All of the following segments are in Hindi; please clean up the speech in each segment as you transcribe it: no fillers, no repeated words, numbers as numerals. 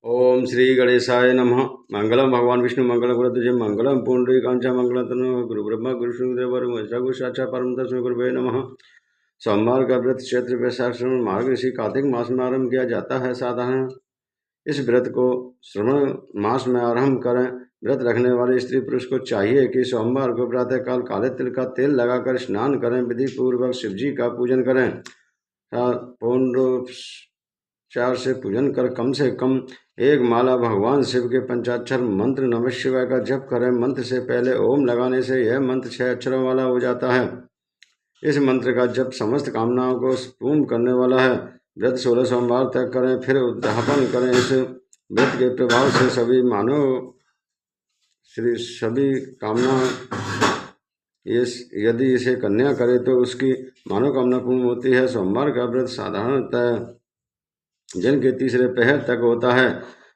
ओम श्री गणेशाय नमः। मंगलम भगवान विष्णु मंगलम गुरुदेव मंगलम पुंडरीकांच मंगलम तनु गुरु ब्रह्मा गुरु गुरु साक्षात् परम तस्मै गुरुवे नमः। सोमवार का व्रत चैत्र वैशाख श्रवण मार्गशीर्ष कार्तिक मास में आरंभ किया जाता है। साधारण इस व्रत को श्रवण मास में आरंभ करें। व्रत रखने वाले स्त्री पुरुष को चाहिए कि सोमवार को प्रातःकाल काले तिल का तेल लगाकर स्नान करें, विधि पूर्वक शिव जी का पूजन करें, पूर्णोपचार से पूजन कर कम से कम एक माला भगवान शिव के पंचाक्षर मंत्र नमः शिवाय का जप करें। मंत्र से पहले ओम लगाने से यह मंत्र 6 अक्षरों वाला हो जाता है। इस मंत्र का जप समस्त कामनाओं को पूर्ण करने वाला है। व्रत 16 सोमवार तक करें, फिर उद्यापन करें। इस व्रत के प्रभाव से सभी कामना यदि इसे कन्या करे तो उसकी मनोकामना पूर्ण होती है। सोमवार का व्रत साधारणतः दिन के तीसरे पहर तक होता है।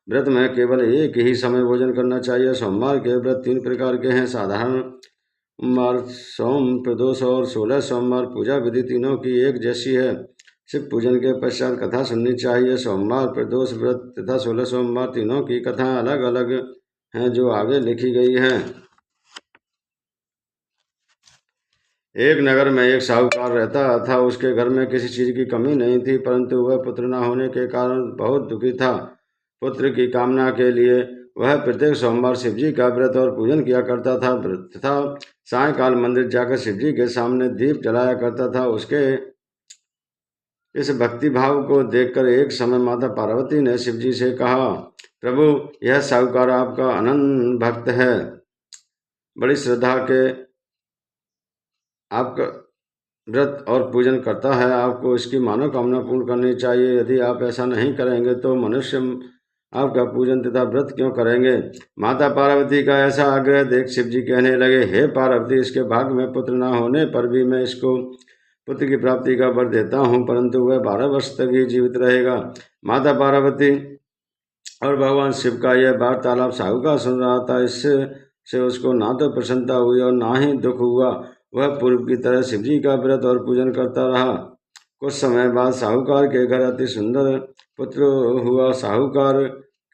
व्रत में केवल एक ही समय भोजन करना चाहिए। सोमवार के व्रत 3 प्रकार के हैं: साधारण सोमवार, सोम प्रदोष और 16 सोमवार। पूजा विधि तीनों की एक जैसी है। शिव पूजन के पश्चात कथा सुननी चाहिए। सोमवार, प्रदोष व्रत तथा 16 सोमवार तीनों की कथा अलग अलग हैं जो आगे लिखी गई हैं। एक नगर में एक साहूकार रहता था। उसके घर में किसी चीज की कमी नहीं थी, परंतु वह पुत्र न होने के कारण बहुत दुखी था। पुत्र की कामना के लिए वह प्रत्येक सोमवार शिवजी का व्रत और पूजन किया करता था तथा सायंकाल मंदिर जाकर शिवजी के सामने दीप जलाया करता था। उसके इस भक्ति भाव को देखकर एक समय माता पार्वती ने शिवजी से कहा, प्रभु, यह साहूकार आपका अनन्य भक्त है, बड़ी श्रद्धा के आपका व्रत और पूजन करता है। आपको इसकी मनोकामना पूर्ण करनी चाहिए। यदि आप ऐसा नहीं करेंगे तो मनुष्य आपका पूजन तथा व्रत क्यों करेंगे? माता पार्वती का ऐसा आग्रह देख शिवजी कहने लगे, हे पार्वती, इसके भाग्य में पुत्र न होने पर भी मैं इसको पुत्र की प्राप्ति का वर देता हूँ, परंतु वह 12 वर्ष तक ही जीवित रहेगा। माता पार्वती और भगवान शिव का यह वार्तालाप साहूकार सुन रहा था। इससे उसको ना तो प्रसन्नता हुई और ना ही दुख हुआ। वह पूर्व की तरह शिवजी का व्रत और पूजन करता रहा। कुछ समय बाद साहूकार के घर अति सुंदर पुत्र हुआ। साहूकार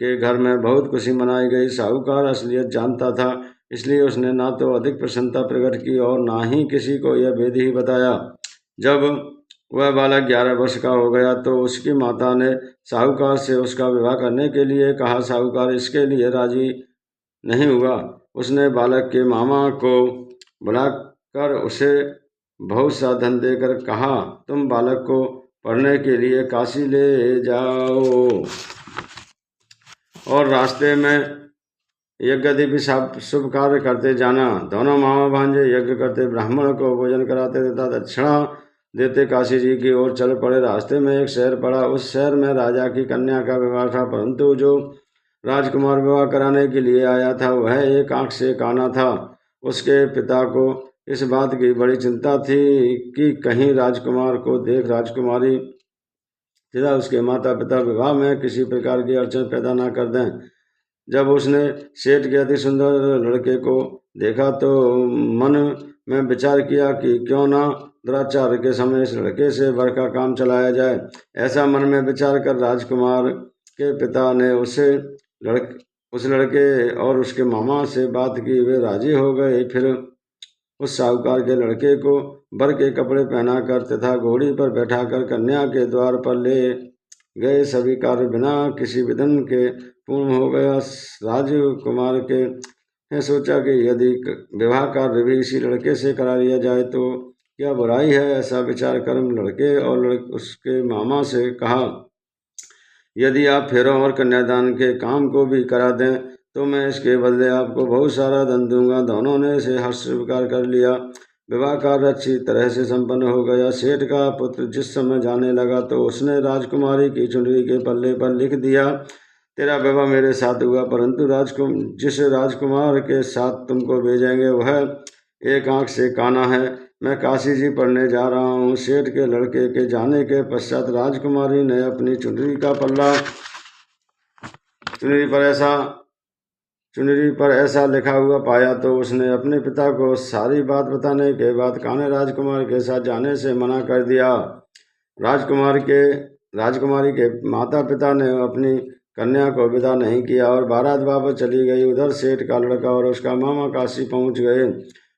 के घर में बहुत खुशी मनाई गई। साहूकार असलियत जानता था, इसलिए उसने ना तो अधिक प्रसन्नता प्रकट की और ना ही किसी को यह भेद ही बताया। जब वह बालक 11 वर्ष का हो गया तो उसकी माता ने साहूकार से उसका विवाह करने के लिए कहा। साहूकार इसके लिए राजी नहीं हुआ। उसने बालक के मामा को बुलाकर उसे बहुत सा धन देकर कहा, तुम बालक को पढ़ने के लिए काशी ले जाओ और रास्ते में यज्ञ भी शुभ कार्य करते जाना। दोनों मामा भांजे यज्ञ करते ब्राह्मण को भोजन कराते तथा दक्षिणा देते काशी जी की ओर चल पड़े। रास्ते में एक शहर पड़ा। उस शहर में राजा की कन्या का विवाह था, परंतु जो राजकुमार विवाह कराने के लिए आया था वह एक आंख से काना था। उसके पिता को इस बात की बड़ी चिंता थी कि कहीं राजकुमार को देख राजकुमारी तथा उसके माता पिता विवाह में किसी प्रकार की अड़चन पैदा न कर दें। जब उसने सेठ के अति सुंदर लड़के को देखा तो मन में विचार किया कि क्यों ना दुराचार के समय इस लड़के से वर का काम चलाया जाए। ऐसा मन में विचार कर राजकुमार के पिता ने उस लड़के और उसके मामा से बात की। वे राजी हो गए। फिर उस साहूकार के लड़के को वर के कपड़े पहनाकर तथा घोड़ी पर बैठाकर कन्या के द्वार पर ले गए। सभी कार्य बिना किसी विघ्न के पूर्ण हो गया। राजकुमार के ने सोचा कि यदि विवाह कार्य भी इसी लड़के से करा लिया जाए तो क्या बुराई है। ऐसा विचार कर लड़के और उसके मामा से कहा, यदि आप फेरों और कन्यादान के काम को भी करा दें तो मैं इसके बदले आपको बहुत सारा धन दूंगा। दोनों ने इसे हर्ष स्वीकार कर लिया। विवाह कार्य अच्छी तरह से संपन्न हो गया। सेठ का पुत्र जिस समय जाने लगा तो उसने राजकुमारी की चुनरी के पल्ले पर लिख दिया, तेरा विवाह मेरे साथ हुआ, परंतु जिस राजकुमार के साथ तुमको भेजेंगे वह एक आंख से काना है। मैं काशी जी पढ़ने जा रहा हूँ। सेठ के लड़के के जाने के पश्चात राजकुमारी ने अपनी चुनरी का पल्ला चुनरी पर ऐसा लिखा हुआ पाया तो उसने अपने पिता को सारी बात बताने के बाद काने राजकुमार के साथ जाने से मना कर दिया। राजकुमारी के माता पिता ने अपनी कन्या को विदा नहीं किया और बारात वापस चली गई। उधर सेठ का लड़का और उसका मामा काशी पहुंच गए।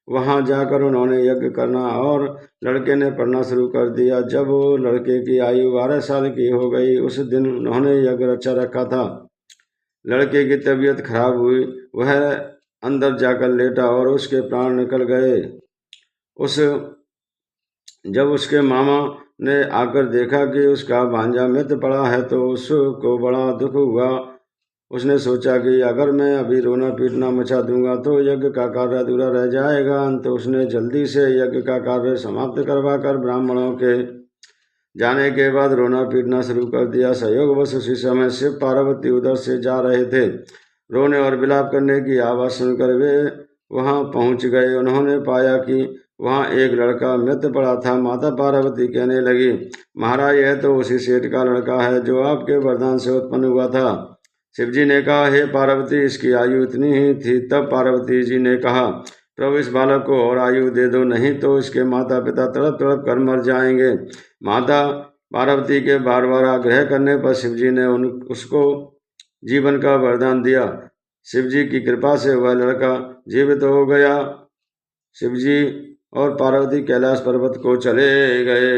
वहां जाकर उन्होंने यज्ञ करना और लड़के ने पढ़ना शुरू कर दिया। जब वो लड़के की आयु 12 साल की हो गई, उस दिन उन्होंने यज्ञ रचा रखा था। लड़के की तबीयत खराब हुई, वह अंदर जाकर लेटा और उसके प्राण निकल गए। जब उसके मामा ने आकर देखा कि उसका भांजा मृत पड़ा है तो उसको बड़ा दुख हुआ। उसने सोचा कि अगर मैं अभी रोना पीटना मचा दूंगा तो यज्ञ का कार्य अधूरा रह जाएगा। तो उसने जल्दी से यज्ञ का कार्य समाप्त करवा कर ब्राह्मणों के जाने के बाद रोना पीटना शुरू कर दिया। संयोगवश उसी समय शिव पार्वती उधर से जा रहे थे। रोने और विलाप करने की आवाज़ सुनकर वे वहां पहुंच गए। उन्होंने पाया कि वहां एक लड़का मृत पड़ा था। माता पार्वती कहने लगी, महाराज यह तो उसी सेठ का लड़का है जो आपके वरदान से उत्पन्न हुआ था। शिवजी ने कहा, हे पार्वती, इसकी आयु इतनी ही थी। तब पार्वती जी ने कहा, प्रभु इस बालक को और आयु दे दो, नहीं तो इसके माता पिता तड़प तड़प कर मर जाएंगे। माता पार्वती के बार बार आग्रह करने पर शिवजी ने उसको जीवन का वरदान दिया। शिवजी की कृपा से वह लड़का जीवित हो गया। शिवजी और पार्वती कैलाश पर्वत को चले गए।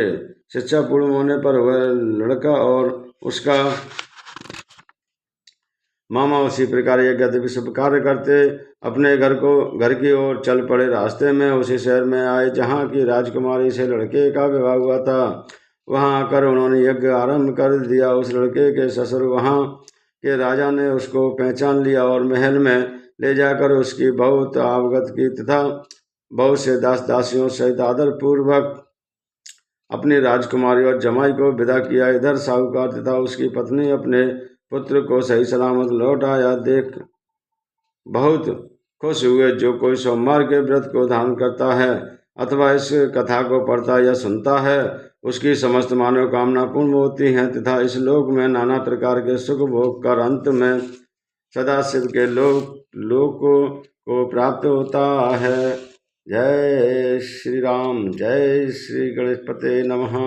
शिक्षा पूर्ण होने पर वह लड़का और उसका मामा उसी प्रकार यज्ञ शुभ कार्य करते अपने घर की ओर चल पड़े। रास्ते में उसी शहर में आए जहाँ की राजकुमारी से लड़के का विवाह हुआ था। वहाँ आकर उन्होंने यज्ञ आरंभ कर दिया। उस लड़के के ससुर वहाँ के राजा ने उसको पहचान लिया और महल में ले जाकर उसकी बहुत आवगत की तथा बहुत से दास दासियों सहित आदर पूर्वक अपनी राजकुमारी और जमाई को विदा किया। इधर साहूकार तथा उसकी पत्नी अपने पुत्र को सही सलामत लौट आया देख बहुत खुश हुए। जो कोई सोमवार के व्रत को धारण करता है अथवा इस कथा को पढ़ता या सुनता है, उसकी समस्त मनोकामना पूर्ण होती हैं तथा इस लोक में नाना प्रकार के सुख भोग कर अंत में सदाशिव के लोक को प्राप्त होता है। जय श्री राम, जय श्री गणेशपते नमः।